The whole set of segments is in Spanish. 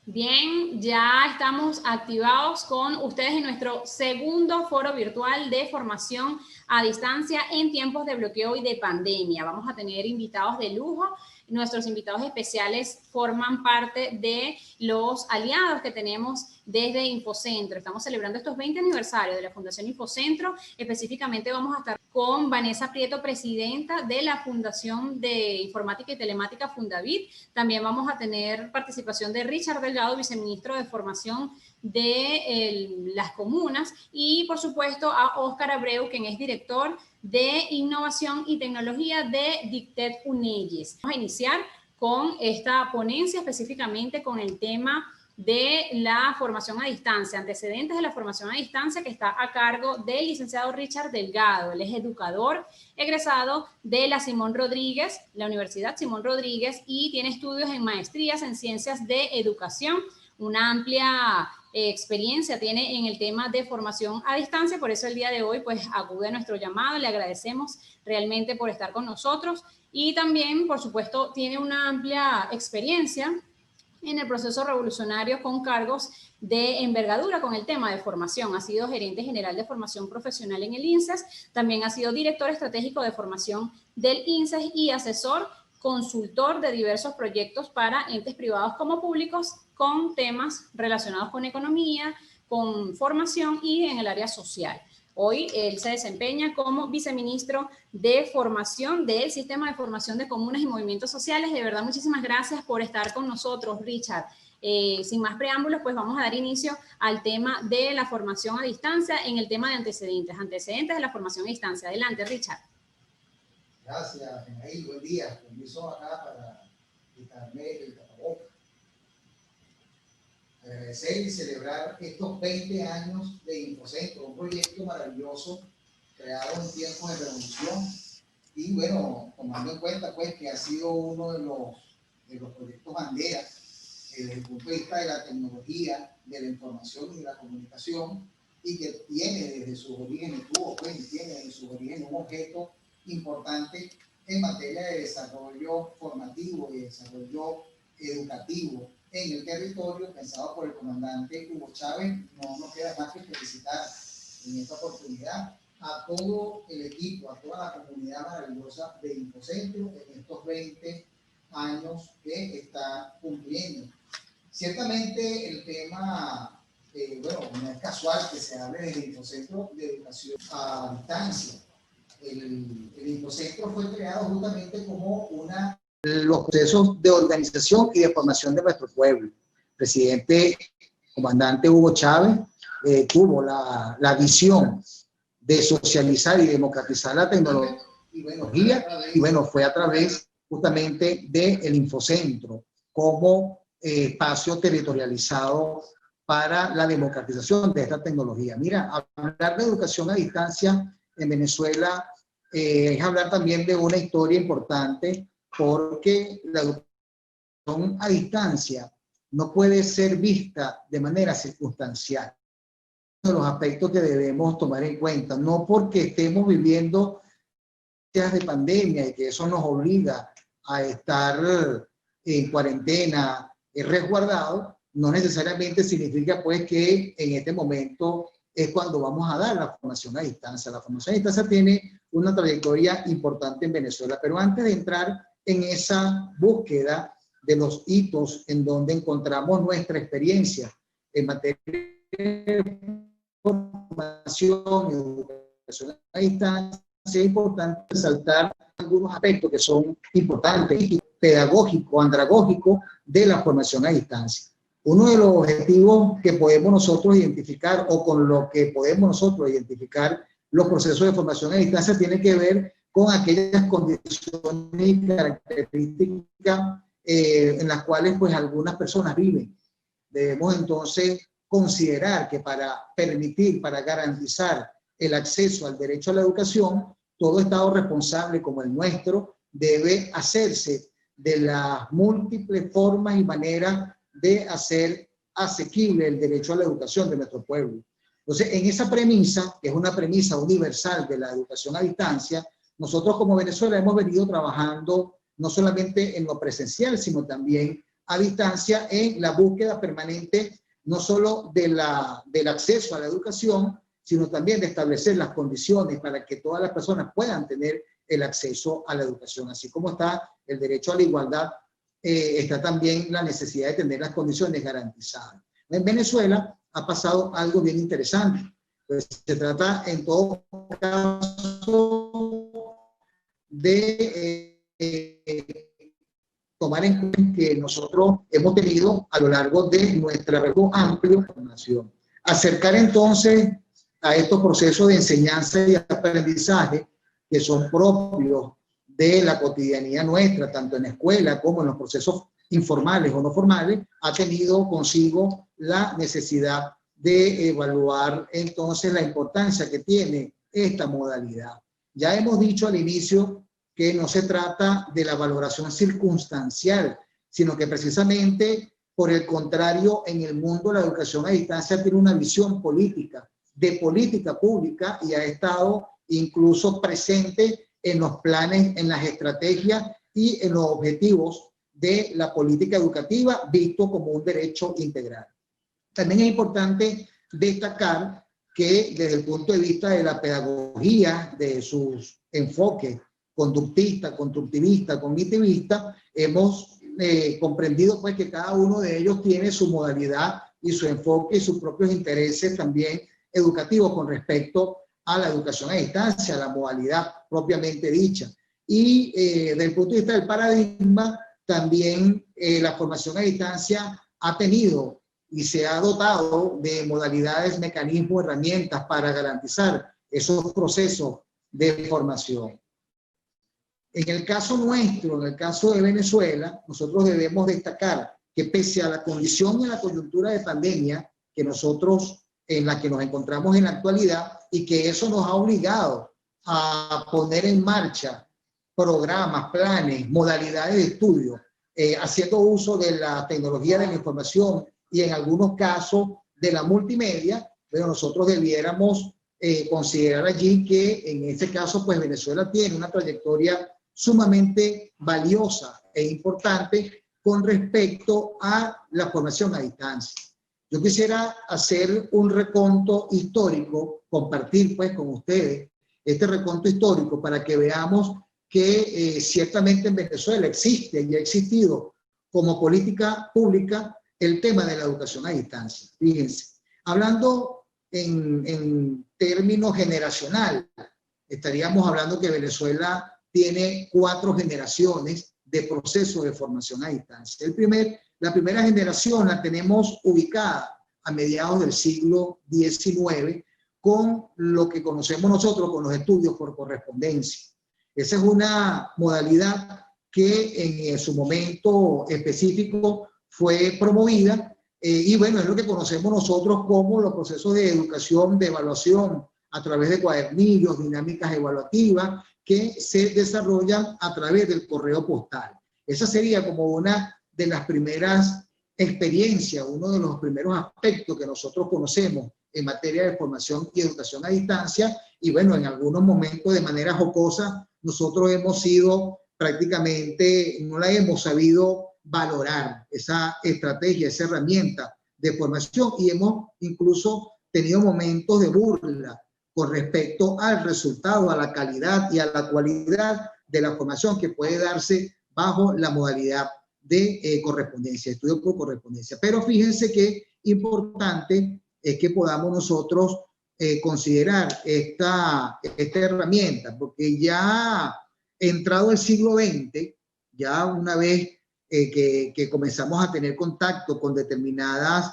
Bien, ya estamos activados con ustedes en nuestro segundo foro virtual de formación a distancia en tiempos de bloqueo y de pandemia. Vamos a tener invitados de lujo. Nuestros invitados especiales forman parte de los aliados que tenemos desde Infocentro. Estamos celebrando estos 20 aniversarios de la Fundación Infocentro. Específicamente vamos a estar con Vanessa Prieto, presidenta de la Fundación de Informática y Telemática Fundavid. También vamos a tener participación de Richard Delgado, viceministro de Formación de las comunas, y por supuesto a Óscar Abreu, quien es director de Innovación y Tecnología de Dictet UNEYES. Vamos a iniciar con esta ponencia específicamente con el tema de la formación a distancia, antecedentes de la formación a distancia, que está a cargo del licenciado Richard Delgado. Él es educador egresado de la Simón Rodríguez, la Universidad Simón Rodríguez, y tiene estudios en maestrías en ciencias de educación, una amplia experiencia tiene en el tema de formación a distancia. Por eso el día de hoy pues acude a nuestro llamado. Le agradecemos realmente por estar con nosotros, y también por supuesto tiene una amplia experiencia en el proceso revolucionario con cargos de envergadura con el tema de formación. Ha sido gerente general de formación profesional en el INSES, también ha sido director estratégico de formación del INSES y asesor consultor de diversos proyectos para entes privados como públicos con temas relacionados con economía, con formación y en el área social. Hoy él se desempeña como viceministro de formación del Sistema de Formación de Comunas y Movimientos Sociales. De verdad, muchísimas gracias por estar con nosotros, Richard. Sin más preámbulos, pues vamos a dar inicio al tema de la formación a distancia en el tema de antecedentes de la formación a distancia. Adelante, Richard. Gracias, Genaí. Buen día. Permiso acá para quitarme el tapabocas. Agradecer y celebrar estos 20 años de Infocentro, un proyecto maravilloso creado en tiempos de revolución, y bueno, tomando en cuenta pues que ha sido uno de los proyectos bandera desde el punto de vista de la tecnología, de la información y de la comunicación, y que tiene desde sus orígenes, tiene desde sus orígenes un objeto importante en materia de desarrollo formativo y desarrollo educativo en el territorio, pensado por el comandante Hugo Chávez. No nos queda más que felicitar en esta oportunidad a todo el equipo, a toda la comunidad maravillosa de Infocentro en estos 20 años que está cumpliendo. Ciertamente el tema, bueno, no es casual que se hable del Infocentro de Educación a Distancia. El Infocentro fue creado justamente como los procesos de organización y de formación de nuestro pueblo. El presidente, comandante Hugo Chávez, tuvo la visión de socializar y democratizar la tecnología, y bueno, fue a través justamente del Infocentro como espacio territorializado para la democratización de esta tecnología. Mira, hablar de educación a distancia en Venezuela es hablar también de una historia importante, porque la educación a distancia no puede ser vista de manera circunstancial. Uno de los aspectos que debemos tomar en cuenta, no porque estemos viviendo días de pandemia y que eso nos obliga a estar en cuarentena, resguardado, no necesariamente significa pues que en este momento es cuando vamos a dar la formación a distancia. La formación a distancia tiene una trayectoria importante en Venezuela, pero antes de entrar en esa búsqueda de los hitos en donde encontramos nuestra experiencia en materia de formación y educación a distancia, es importante resaltar algunos aspectos que son importantes, pedagógico, andragógico de la formación a distancia. Uno de los objetivos que podemos nosotros identificar, o con lo que podemos nosotros identificar los procesos de formación a distancia, tiene que ver con aquellas condiciones y características en las cuales pues algunas personas viven. Debemos entonces considerar que para permitir, para garantizar el acceso al derecho a la educación, todo Estado responsable como el nuestro debe hacerse de las múltiples formas y maneras de hacer asequible el derecho a la educación de nuestro pueblo. Entonces, en esa premisa, que es una premisa universal de la educación a distancia, nosotros como Venezuela hemos venido trabajando no solamente en lo presencial, sino también a distancia en la búsqueda permanente no solo del acceso a la educación, sino también de establecer las condiciones para que todas las personas puedan tener el acceso a la educación. Así como está el derecho a la igualdad, está también la necesidad de tener las condiciones garantizadas. En Venezuela ha pasado algo bien interesante. Pues se trata en todo caso de tomar en cuenta que nosotros hemos tenido a lo largo de nuestra amplia formación. Acercar entonces a estos procesos de enseñanza y aprendizaje que son propios de la cotidianidad nuestra, tanto en la escuela como en los procesos informales o no formales, ha tenido consigo la necesidad de evaluar entonces la importancia que tiene esta modalidad. Ya hemos dicho al inicio que no se trata de la valoración circunstancial, sino que precisamente, por el contrario, en el mundo la educación a distancia tiene una visión política, de política pública, y ha estado incluso presente en los planes, en las estrategias y en los objetivos de la política educativa, visto como un derecho integral. También es importante destacar que desde el punto de vista de la pedagogía, de sus enfoques conductista, constructivista, cognitivista, hemos comprendido pues que cada uno de ellos tiene su modalidad y su enfoque y sus propios intereses también educativos con respecto a la educación a distancia, a la modalidad propiamente dicha. Y desde el punto de vista del paradigma, también la formación a distancia ha tenido y se ha dotado de modalidades, mecanismos, herramientas para garantizar esos procesos de formación. En el caso nuestro, en el caso de Venezuela, nosotros debemos destacar que pese a la condición y a la coyuntura de pandemia que nosotros, en la que nos encontramos en la actualidad, y que eso nos ha obligado a poner en marcha programas, planes, modalidades de estudio, haciendo uso de la tecnología de la información y en algunos casos de la multimedia, pero nosotros debiéramos considerar allí que en este caso pues Venezuela tiene una trayectoria sumamente valiosa e importante con respecto a la formación a distancia. Yo quisiera hacer un reconto histórico, compartir pues con ustedes este reconto histórico para que veamos que ciertamente en Venezuela existe y ha existido como política pública el tema de la educación a distancia. Fíjense, hablando en términos generacional, estaríamos hablando que Venezuela tiene 4 generaciones de proceso de formación a distancia. La primera generación la tenemos ubicada a mediados del siglo XIX con lo que conocemos nosotros con los estudios por correspondencia. Esa es una modalidad que en su momento específico fue promovida y bueno, es lo que conocemos nosotros como los procesos de educación, de evaluación a través de cuadernillos, dinámicas evaluativas que se desarrollan a través del correo postal. Esa sería como una de las primeras experiencias, uno de los primeros aspectos que nosotros conocemos en materia de formación y educación a distancia, y bueno, en algunos momentos de manera jocosa, nosotros hemos sido prácticamente, no la hemos sabido valorar, esa estrategia, esa herramienta de formación, y hemos incluso tenido momentos de burla con respecto al resultado, a la calidad y a la cualidad de la formación que puede darse bajo la modalidad de correspondencia, estudio por correspondencia. Pero fíjense que importante es que podamos nosotros considerar esta herramienta, porque ya entrado el siglo XX, ya una vez que comenzamos a tener contacto con determinados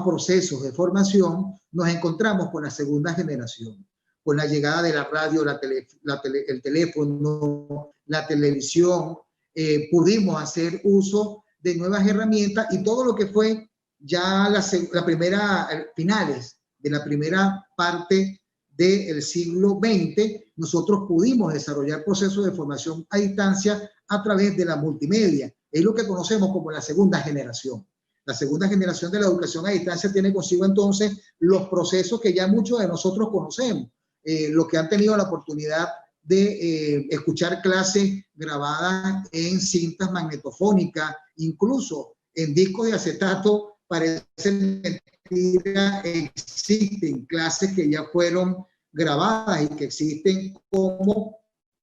procesos de formación, nos encontramos con la segunda generación, con la llegada de la radio, el teléfono, la televisión, pudimos hacer uso de nuevas herramientas y todo lo que fue ya finales de la primera parte del siglo XX, nosotros pudimos desarrollar procesos de formación a distancia a través de la multimedia. Es lo que conocemos como la segunda generación. La segunda generación de la educación a distancia tiene consigo entonces los procesos que ya muchos de nosotros conocemos, los que han tenido la oportunidad de escuchar clases grabadas en cintas magnetofónicas, incluso en discos de acetato. Parece mentira, existen clases que ya fueron grabadas y que existen como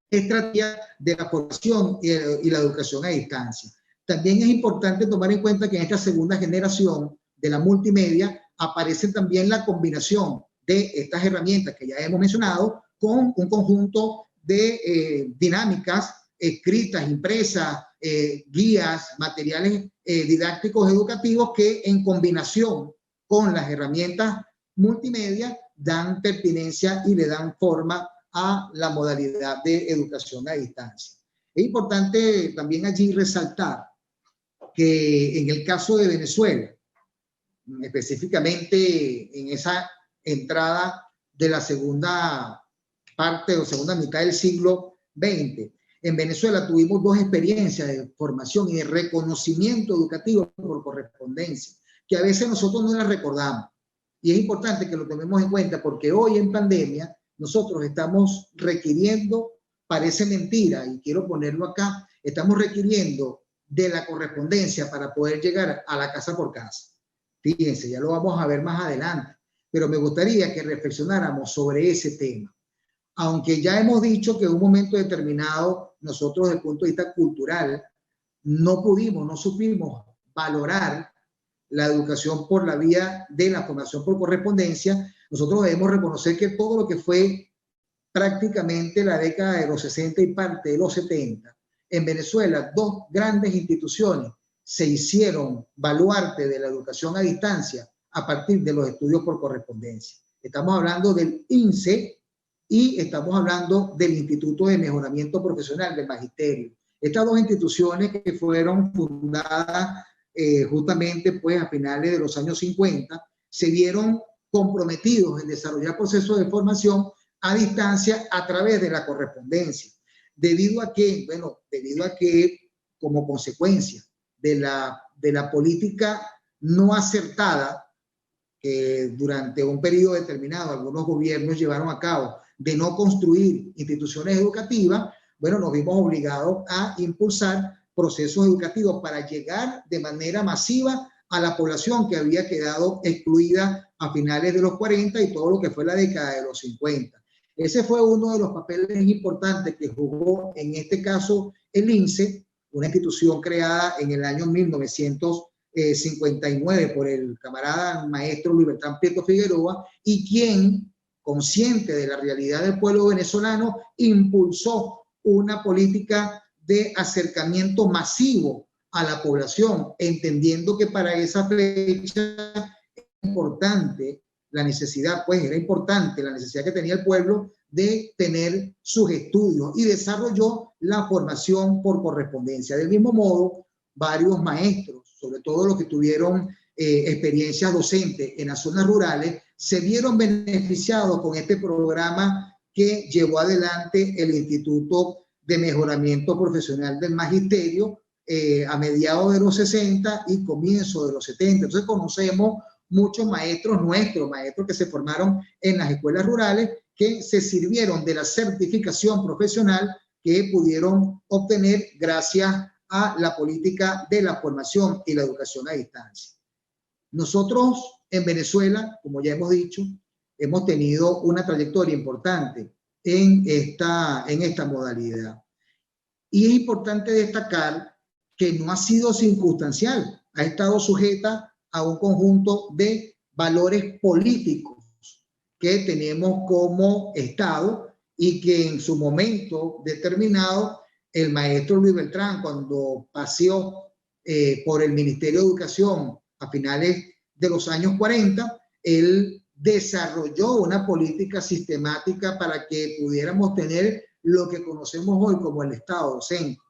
estrategia de la formación y la educación a distancia. También es importante tomar en cuenta que en esta segunda generación de la multimedia aparece también la combinación de estas herramientas que ya hemos mencionado con un conjunto de dinámicas escritas, impresas, guías, materiales didácticos educativos que en combinación con las herramientas multimedia dan pertinencia y le dan forma a la modalidad de educación a distancia. Es importante también allí resaltar que en el caso de Venezuela, específicamente en esa entrada de la segunda parte o segunda mitad del siglo XX, en Venezuela tuvimos dos experiencias de formación y de reconocimiento educativo por correspondencia, que a veces nosotros no las recordamos. Y es importante que lo tomemos en cuenta porque hoy en pandemia nosotros estamos requiriendo, parece mentira, y quiero ponerlo acá, estamos requiriendo de la correspondencia para poder llegar a la casa por casa. Fíjense, ya lo vamos a ver más adelante, pero me gustaría que reflexionáramos sobre ese tema. Aunque ya hemos dicho que en un momento determinado nosotros desde el punto de vista cultural no pudimos, no supimos valorar la educación por la vía de la formación por correspondencia, nosotros debemos reconocer que todo lo que fue prácticamente la década de los 60 y parte de los 70, en Venezuela dos grandes instituciones se hicieron baluarte de la educación a distancia a partir de los estudios por correspondencia. Estamos hablando del INSE y estamos hablando del Instituto de Mejoramiento Profesional del Magisterio. Estas dos instituciones que fueron fundadas justamente pues a finales de los años 50, se vieron comprometidos en desarrollar procesos de formación a distancia a través de la correspondencia. Debido a que como consecuencia de la política no acertada que durante un periodo determinado algunos gobiernos llevaron a cabo de no construir instituciones educativas, bueno, nos vimos obligados a impulsar procesos educativos para llegar de manera masiva a la población que había quedado excluida a finales de los 40 y todo lo que fue la década de los 50. Ese fue uno de los papeles importantes que jugó en este caso el INSE, una institución creada en el año 1959 por el camarada maestro Luis Bertrán Prieto Figueroa, y quien, consciente de la realidad del pueblo venezolano, impulsó una política de acercamiento masivo a la población, entendiendo que para esa fecha era importante la necesidad que tenía el pueblo de tener sus estudios, y desarrolló la formación por correspondencia. Del mismo modo, varios maestros, sobre todo los que tuvieron experiencias docentes en las zonas rurales, se vieron beneficiados con este programa que llevó adelante el Instituto de Mejoramiento Profesional del Magisterio a mediados de los 60 y comienzo de los 70. Entonces conocemos muchos maestros nuestros, maestros que se formaron en las escuelas rurales, que se sirvieron de la certificación profesional que pudieron obtener gracias a la política de la formación y la educación a distancia. Nosotros en Venezuela, como ya hemos dicho, hemos tenido una trayectoria importante en esta modalidad. Y es importante destacar que no ha sido circunstancial, ha estado sujeta a un conjunto de valores políticos que tenemos como Estado y que en su momento determinado el maestro Luis Beltrán, cuando paseó por el Ministerio de Educación a finales de los años 40, él desarrolló una política sistemática para que pudiéramos tener lo que conocemos hoy como el Estado docente.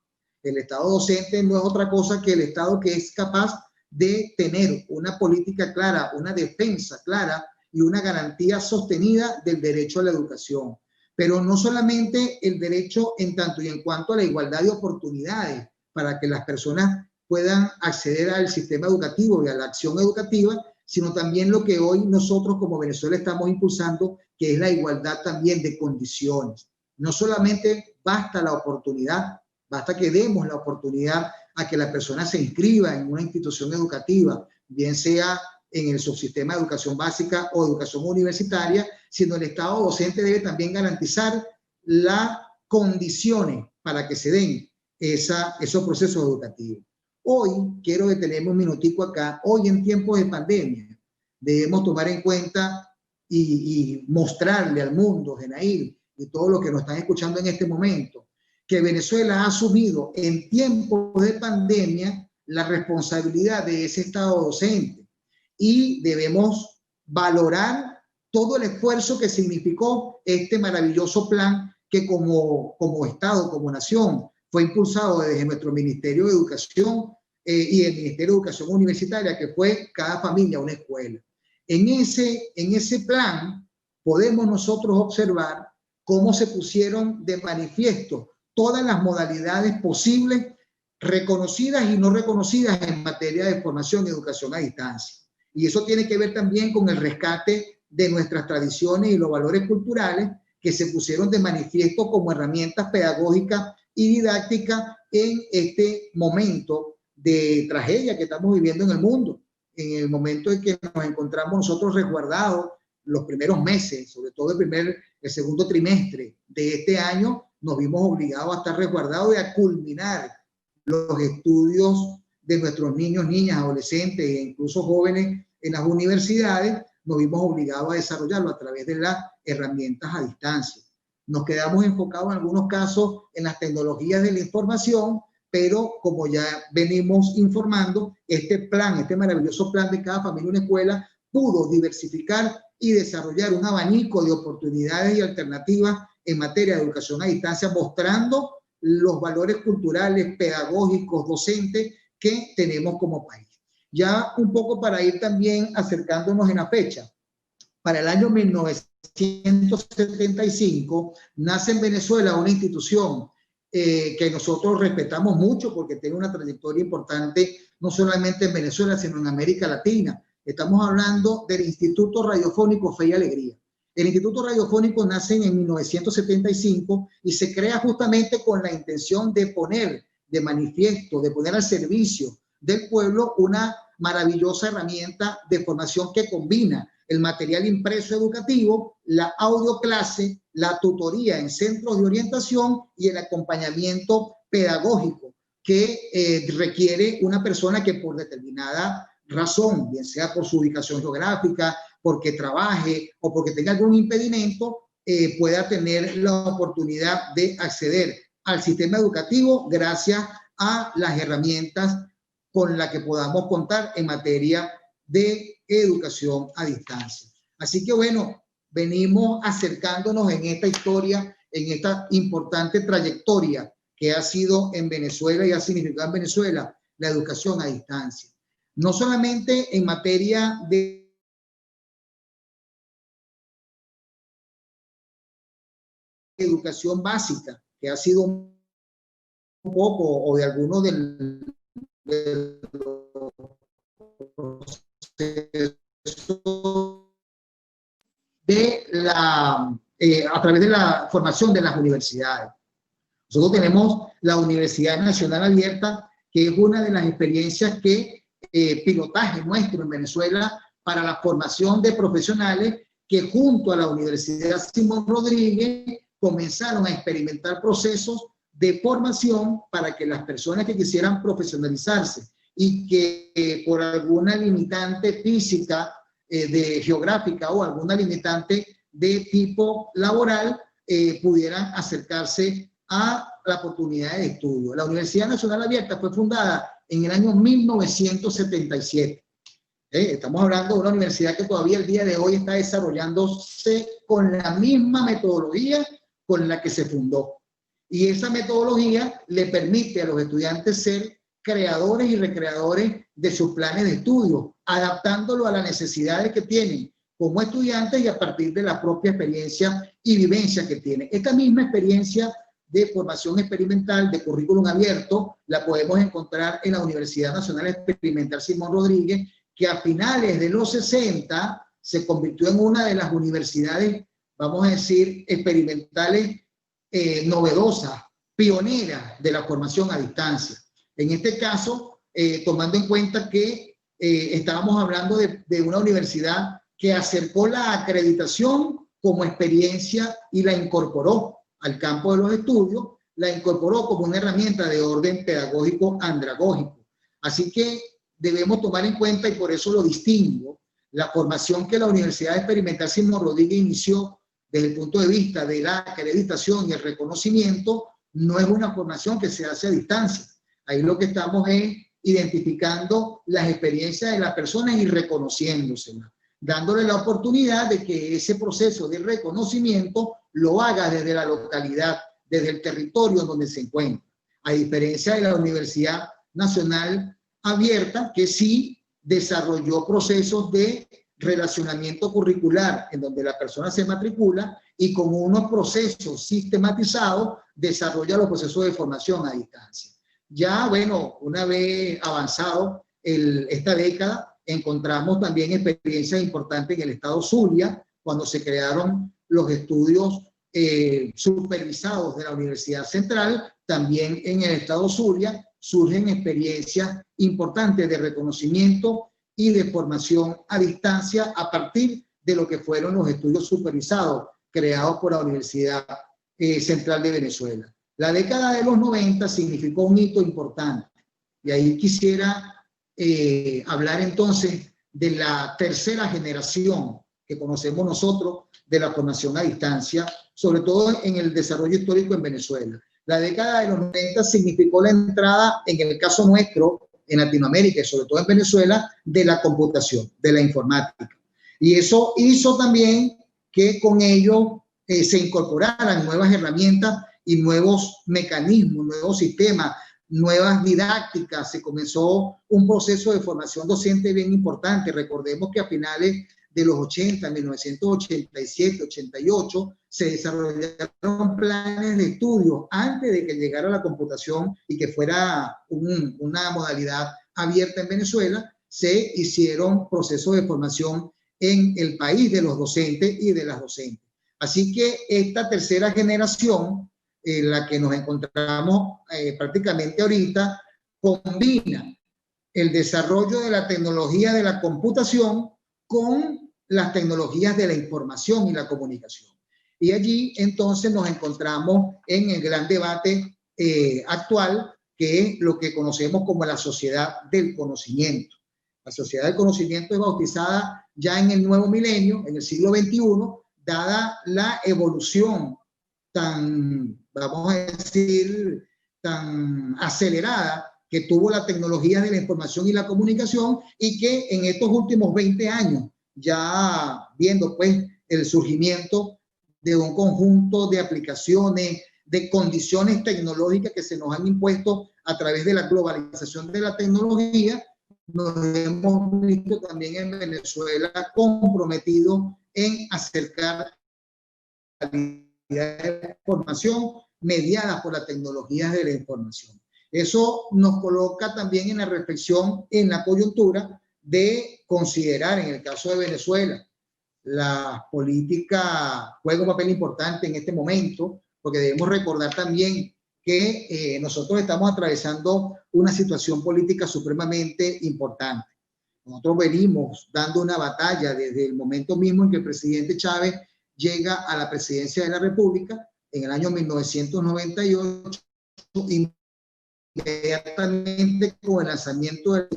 El Estado docente no es otra cosa que el Estado que es capaz de tener una política clara, una defensa clara y una garantía sostenida del derecho a la educación. Pero no solamente el derecho en tanto y en cuanto a la igualdad de oportunidades para que las personas puedan acceder al sistema educativo y a la acción educativa, sino también lo que hoy nosotros como Venezuela estamos impulsando, que es la igualdad también de condiciones. No solamente basta la oportunidad, basta que demos la oportunidad a que la persona se inscriba en una institución educativa, bien sea en el subsistema de educación básica o educación universitaria, sino el Estado docente debe también garantizar las condiciones para que se den esos procesos educativos. Hoy, quiero detenerme un minutico acá, hoy en tiempos de pandemia, debemos tomar en cuenta y mostrarle al mundo, Genair, y todos los que nos están escuchando en este momento, que Venezuela ha asumido en tiempos de pandemia la responsabilidad de ese Estado docente y debemos valorar todo el esfuerzo que significó este maravilloso plan que como Estado, como nación, fue impulsado desde nuestro Ministerio de Educación y el Ministerio de Educación Universitaria, que fue cada familia una escuela. En ese plan podemos nosotros observar cómo se pusieron de manifiesto todas las modalidades posibles, reconocidas y no reconocidas en materia de formación y educación a distancia. Y eso tiene que ver también con el rescate de nuestras tradiciones y los valores culturales que se pusieron de manifiesto como herramientas pedagógicas y didácticas en este momento de tragedia que estamos viviendo en el mundo. En el momento en que nos encontramos nosotros resguardados los primeros meses, sobre todo el segundo trimestre de este año, nos vimos obligados a estar resguardados y a culminar los estudios de nuestros niños, niñas, adolescentes e incluso jóvenes en las universidades. Nos vimos obligados a desarrollarlo a través de las herramientas a distancia. Nos quedamos enfocados en algunos casos en las tecnologías de la información, pero como ya venimos informando, este maravilloso plan de cada familia una escuela pudo diversificar y desarrollar un abanico de oportunidades y alternativas en materia de educación a distancia, mostrando los valores culturales, pedagógicos, docentes que tenemos como país. Ya un poco para ir también acercándonos en la fecha. Para el año 1975 nace en Venezuela una institución que nosotros respetamos mucho porque tiene una trayectoria importante no solamente en Venezuela, sino en América Latina. Estamos hablando del Instituto Radiofónico Fe y Alegría. El Instituto Radiofónico nace en 1975 y se crea justamente con la intención de poner de manifiesto, de poner al servicio del pueblo una maravillosa herramienta de formación que combina el material impreso educativo, la audioclase, la tutoría en centros de orientación y el acompañamiento pedagógico que requiere una persona que por determinada razón, bien sea por su ubicación geográfica, porque trabaje o porque tenga algún impedimento, pueda tener la oportunidad de acceder al sistema educativo gracias a las herramientas con las que podamos contar en materia de educación a distancia. Así que bueno, venimos acercándonos en esta historia, en esta importante trayectoria que ha sido en Venezuela y ha significado en Venezuela la educación a distancia. No solamente en materia de educación básica, que ha sido un poco o de algunos de a través de la formación de las universidades. Nosotros tenemos la Universidad Nacional Abierta, que es una de las experiencias que pilotaje nuestro en Venezuela para la formación de profesionales que junto a la Universidad Simón Rodríguez comenzaron a experimentar procesos de formación para que las personas que quisieran profesionalizarse y que por alguna limitante física, geográfica o alguna limitante de tipo laboral pudieran acercarse a la oportunidad de estudio. La Universidad Nacional Abierta fue fundada en el año 1977. Estamos hablando de una universidad que todavía el día de hoy está desarrollándose con la misma metodología con la que se fundó. Y esa metodología le permite a los estudiantes ser creadores y recreadores de sus planes de estudio, adaptándolo a las necesidades que tienen como estudiantes y a partir de la propia experiencia y vivencia que tienen. Esta misma experiencia de formación experimental, de currículum abierto, la podemos encontrar en la Universidad Nacional Experimental Simón Rodríguez, que a finales de los 60 se convirtió en una de las universidades, vamos a decir, experimentales novedosas, pioneras de la formación a distancia. En este caso, tomando en cuenta que estábamos hablando de una universidad que acercó la acreditación como experiencia y la incorporó al campo de los estudios, la incorporó como una herramienta de orden pedagógico andragógico. Así que debemos tomar en cuenta, y por eso lo distingo, la formación que la Universidad Experimental Simón Rodríguez inició desde el punto de vista de la acreditación y el reconocimiento, no es una formación que se hace a distancia. Ahí lo que estamos es identificando las experiencias de las personas y reconociéndoselas, dándole la oportunidad de que ese proceso de reconocimiento lo haga desde la localidad, desde el territorio donde se encuentra, a diferencia de la Universidad Nacional Abierta, que sí desarrolló procesos de relacionamiento curricular, en donde la persona se matricula y con unos procesos sistematizados desarrolla los procesos de formación a distancia. Ya, bueno, una vez avanzado esta década, encontramos también experiencias importantes en el estado Zulia, cuando se crearon los estudios supervisados de la Universidad Central. También en el estado Zulia surgen experiencias importantes de reconocimiento y de formación a distancia a partir de lo que fueron los estudios supervisados creados por la Universidad Central de Venezuela. La década de los 90 significó un hito importante, y ahí quisiera hablar entonces de la tercera generación que conocemos nosotros de la formación a distancia, sobre todo en el desarrollo histórico en Venezuela. La década de los 90 significó la entrada, en el caso nuestro, en Latinoamérica y sobre todo en Venezuela, de la computación, de la informática. Y eso hizo también que con ello se incorporaran nuevas herramientas y nuevos mecanismos, nuevos sistemas, nuevas didácticas. Se comenzó un proceso de formación docente bien importante. Recordemos que a finales de los 80, 1987, 88, se desarrollaron planes de estudio antes de que llegara la computación y que fuera una modalidad abierta en Venezuela. Se hicieron procesos de formación en el país de los docentes y de las docentes. Así que esta tercera generación, en la que nos encontramos prácticamente ahorita, combina el desarrollo de la tecnología de la computación con las tecnologías de la información y la comunicación. Y allí entonces nos encontramos en el gran debate actual, que es lo que conocemos como la sociedad del conocimiento. La sociedad del conocimiento es bautizada ya en el nuevo milenio, en el siglo XXI, dada la evolución tan, vamos a decir, tan acelerada que tuvo la tecnología de la información y la comunicación, y que en estos últimos 20 años, ya viendo pues el surgimiento de un conjunto de aplicaciones, de condiciones tecnológicas que se nos han impuesto a través de la globalización de la tecnología, nos hemos visto también en Venezuela comprometidos en acercar la información mediada por las tecnologías de la información. Eso nos coloca también en la reflexión, en la coyuntura de considerar, en el caso de Venezuela, la política juega un papel importante en este momento, porque debemos recordar también que nosotros estamos atravesando una situación política supremamente importante. Nosotros venimos dando una batalla desde el momento mismo en que el presidente Chávez llega a la presidencia de la República en el año 1998, inmediatamente con el lanzamiento del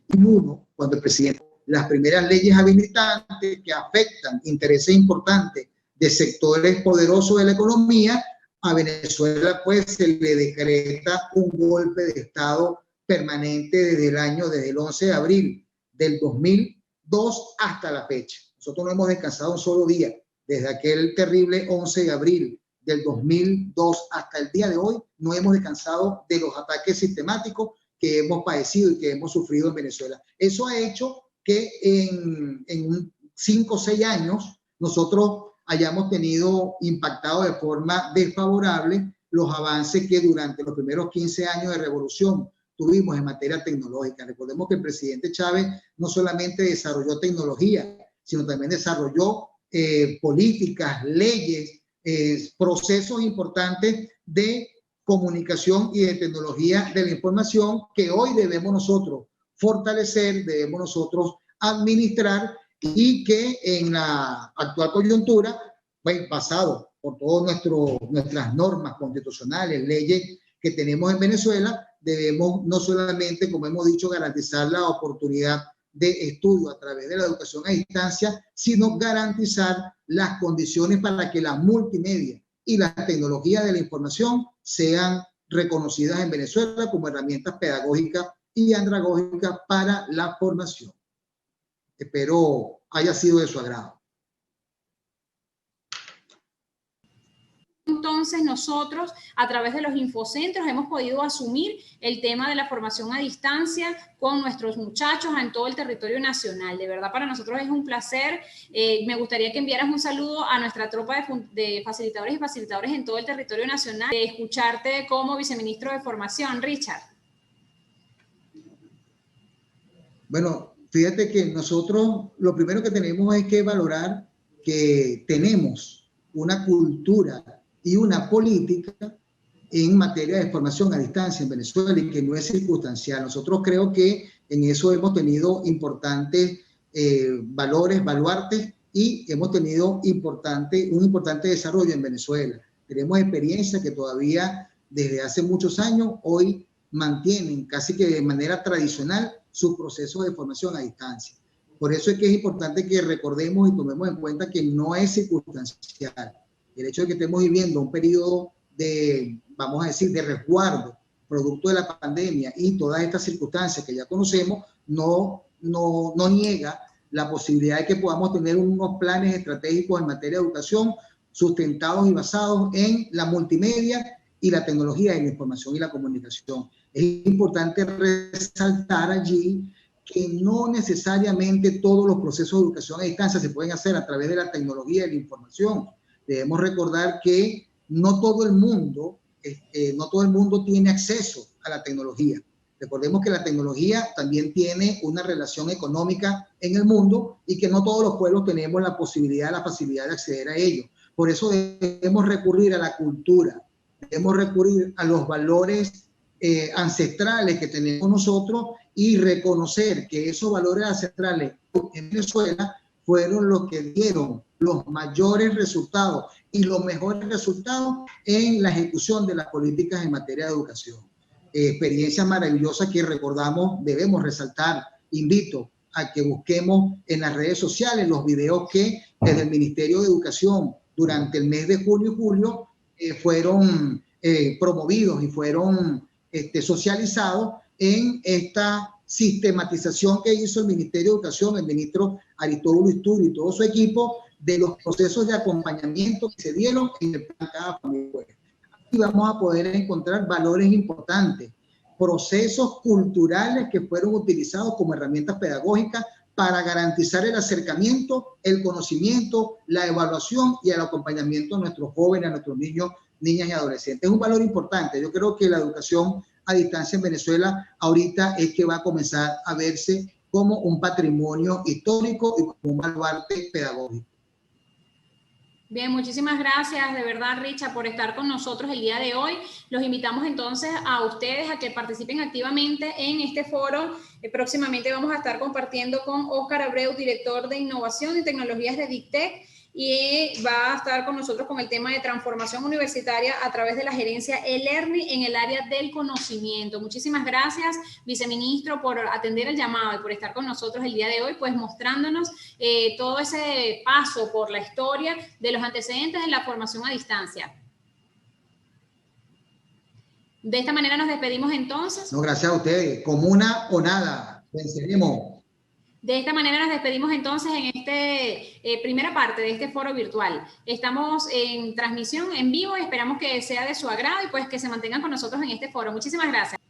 2001, cuando el presidente, las primeras leyes habilitantes que afectan intereses importantes de sectores poderosos de la economía, a Venezuela pues se le decreta un golpe de Estado permanente desde el 11 de abril del 2002 hasta la fecha. Nosotros no hemos descansado un solo día. Desde aquel terrible 11 de abril del 2002 hasta el día de hoy, no hemos descansado de los ataques sistemáticos que hemos padecido y que hemos sufrido en Venezuela. Eso ha hecho que en 5 o 6 años nosotros hayamos tenido impactado de forma desfavorable los avances que durante los primeros 15 años de revolución tuvimos en materia tecnológica. Recordemos que el presidente Chávez no solamente desarrolló tecnología, sino también desarrolló políticas, leyes procesos importantes de comunicación y de tecnología de la información que hoy debemos nosotros fortalecer, debemos nosotros administrar, y que en la actual coyuntura, pues, basado por todas nuestras normas constitucionales, leyes que tenemos en Venezuela, debemos no solamente, como hemos dicho, garantizar la oportunidad de estudio a través de la educación a distancia, sino garantizar las condiciones para que la multimedia y las tecnologías de la información sean reconocidas en Venezuela como herramientas pedagógicas y andragógicas para la formación. Espero haya sido de su agrado. Entonces nosotros a través de los infocentros hemos podido asumir el tema de la formación a distancia con nuestros muchachos en todo el territorio nacional. De verdad para nosotros es un placer. Me gustaría que enviaras un saludo a nuestra tropa de facilitadores y facilitadores en todo el territorio nacional, de escucharte como viceministro de Formación, Richard. Bueno, fíjate que nosotros lo primero que tenemos es que valorar que tenemos una cultura y una política en materia de formación a distancia en Venezuela y que no es circunstancial. Nosotros creo que en eso hemos tenido importantes valores, baluartes, y hemos tenido un importante desarrollo en Venezuela. Tenemos experiencias que todavía desde hace muchos años hoy mantienen casi que de manera tradicional sus procesos de formación a distancia. Por eso es que es importante que recordemos y tomemos en cuenta que no es circunstancial. El hecho de que estemos viviendo un periodo de, vamos a decir, de resguardo producto de la pandemia y todas estas circunstancias que ya conocemos, no niega la posibilidad de que podamos tener unos planes estratégicos en materia de educación sustentados y basados en la multimedia y la tecnología de la información y la comunicación. Es importante resaltar allí que no necesariamente todos los procesos de educación a distancia se pueden hacer a través de la tecnología y la información. Debemos recordar que no todo el mundo tiene acceso a la tecnología. Recordemos que la tecnología también tiene una relación económica en el mundo y que no todos los pueblos tenemos la posibilidad, la facilidad de acceder a ello. Por eso debemos recurrir a la cultura, debemos recurrir a los valores ancestrales que tenemos nosotros y reconocer que esos valores ancestrales en Venezuela fueron los que dieron los mayores resultados y los mejores resultados en la ejecución de las políticas en materia de educación. Experiencias maravillosas que recordamos, debemos resaltar. Invito a que busquemos en las redes sociales los videos que desde el Ministerio de Educación durante el mes de junio y julio fueron promovidos y fueron socializados en esta sistematización que hizo el Ministerio de Educación, el ministro Aristóbulo Isturi y todo su equipo, de los procesos de acompañamiento que se dieron en el plan Cada Familia Puede. Aquí vamos a poder encontrar valores importantes, procesos culturales que fueron utilizados como herramientas pedagógicas para garantizar el acercamiento, el conocimiento, la evaluación y el acompañamiento a nuestros jóvenes, a nuestros niños, niñas y adolescentes. Es un valor importante. Yo creo que la educación a distancia en Venezuela ahorita es que va a comenzar a verse como un patrimonio histórico y como un baluarte pedagógico. Bien, muchísimas gracias de verdad, Richard, por estar con nosotros el día de hoy. Los invitamos entonces a ustedes a que participen activamente en este foro. Próximamente vamos a estar compartiendo con Óscar Abreu, director de Innovación y Tecnologías de Dictec, y va a estar con nosotros con el tema de transformación universitaria a través de la gerencia e-learning en el área del conocimiento. Muchísimas gracias, viceministro, por atender el llamado y por estar con nosotros el día de hoy, pues mostrándonos todo ese paso por la historia de los antecedentes de la formación a distancia. De esta manera nos despedimos entonces. No, gracias a ustedes. Comuna o nada. Venceremos. De esta manera nos despedimos entonces en esta primera parte de este foro virtual. Estamos en transmisión en vivo y esperamos que sea de su agrado y pues que se mantengan con nosotros en este foro. Muchísimas gracias.